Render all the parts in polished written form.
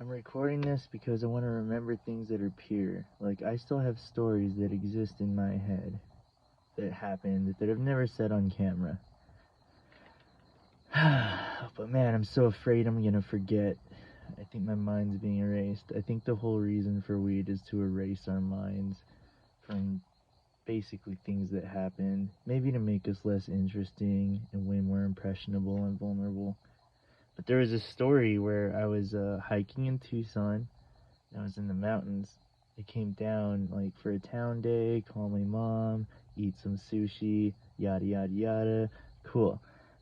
I'm recording this because I want to remember things that are pure. Like, I still have stories that exist in my head that happened that I've never said on camera. But man, I'm so afraid I'm gonna forget. I think my mind's being erased. I think the whole reason for weed is to erase our minds from basically things that happened. Maybe to make us less interesting and way more impressionable and vulnerable. But there was a story where I was hiking in Tucson. I was in the mountains. I came down like for a town day, call my mom, eat some sushi, yada yada yada. Cool.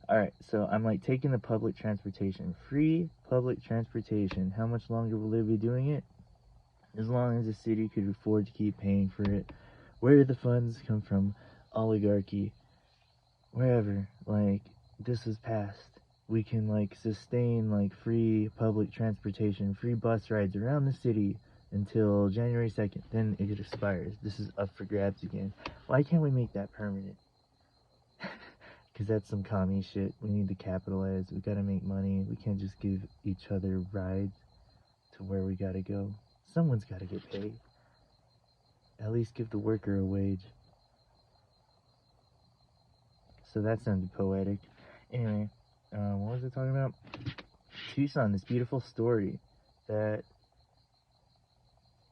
Alright, so I'm like taking the public transportation. Free public transportation. How much longer will they be doing it? As long as the city could afford to keep paying for it. Where do the funds come from? Oligarchy. Wherever. Like, this is past. We can like sustain like free public transportation, free bus rides around the city until January 2nd. Then it expires. This is up for grabs again. Why can't we make that permanent? Because that's some commie shit. We need to capitalize. We gotta make money. We can't just give each other rides to where we gotta go. Someone's gotta get paid. At least give the worker a wage. So that sounded poetic. Anyway, what was I talking about? Tucson, this beautiful story that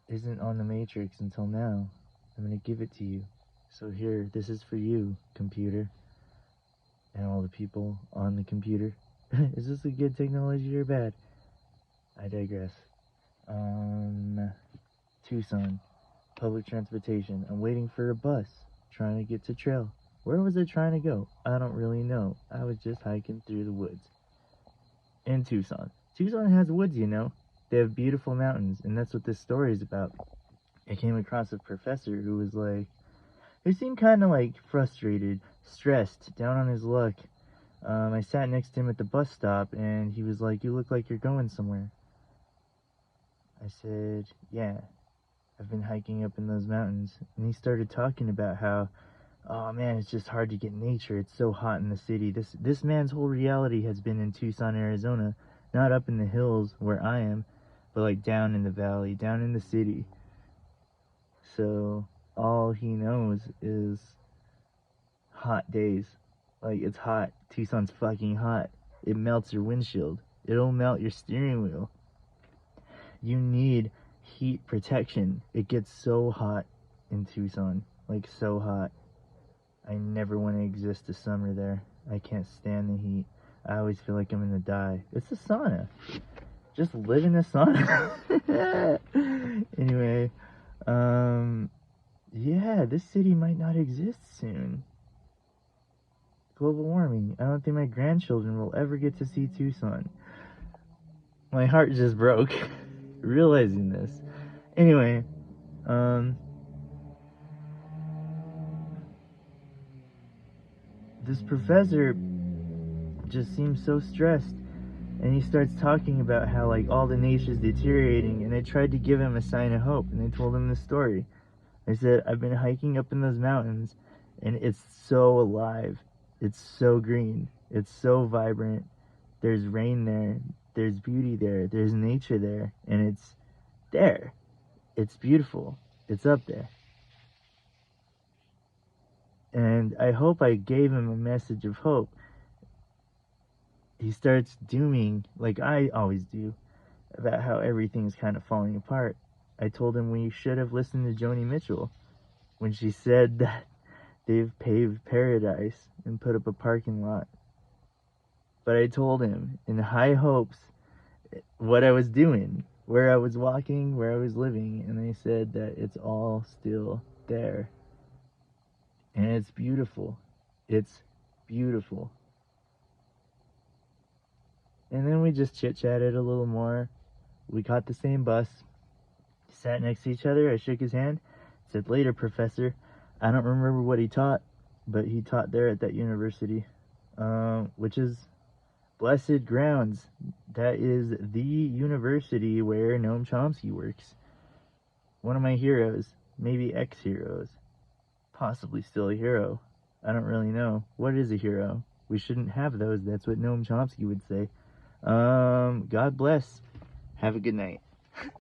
isn't on the Matrix until now. I'm gonna give it to you. So here, this is for you, computer, and all the people on the computer. Is this a good technology or bad? I digress. Tucson, public transportation. I'm waiting for a bus, trying to get to trail. Where was I trying to go? I don't really know. I was just hiking through the woods. In Tucson. Tucson has woods, you know. They have beautiful mountains, and that's what this story is about. I came across a professor who was like, he seemed kind of like frustrated, stressed, down on his luck. I sat next to him at the bus stop, and he was like, "You look like you're going somewhere." I said, "Yeah, I've been hiking up in those mountains." And he started talking about how, oh man, it's just hard to get nature. It's so hot in the city. This man's whole reality has been in Tucson, Arizona, not up in the hills where I am, but like down in the valley, down in the city. So all he knows is hot days. Like, it's hot. Tucson's fucking hot. It melts your windshield. It'll melt your steering wheel. You need heat protection. It gets so hot in Tucson. Like, so hot. I never want to exist a summer there. I can't stand the heat. I always feel like I'm gonna die. It's a sauna. Just live in a sauna. Anyway, yeah, this city might not exist soon. Global warming. I don't think my grandchildren will ever get to see Tucson. My heart just broke realizing this. Anyway, this professor just seems so stressed, and he starts talking about how like all the nature's deteriorating, and I tried to give him a sign of hope, and I told him the story. I said, I've been hiking up in those mountains, and it's so alive. It's so green. It's so vibrant. There's rain there. There's beauty there. There's nature there. And it's there. It's beautiful. It's up there. And I hope I gave him a message of hope. He starts dooming, like I always do, about how everything's kind of falling apart. I told him we should have listened to Joni Mitchell when she said that they've paved paradise and put up a parking lot. But I told him in high hopes what I was doing, where I was walking, where I was living, and they said that it's all still there. And it's beautiful. It's beautiful. And then we just chit-chatted a little more. We caught the same bus, sat next to each other. I shook his hand, said, "Later, professor." I don't remember what he taught, but he taught there at that university, which is blessed grounds. That is the university where Noam Chomsky works. One of my heroes, maybe ex-heroes, possibly still a hero. I don't really know. What is a hero? We shouldn't have those. That's what Noam Chomsky would say. God bless. Have a good night.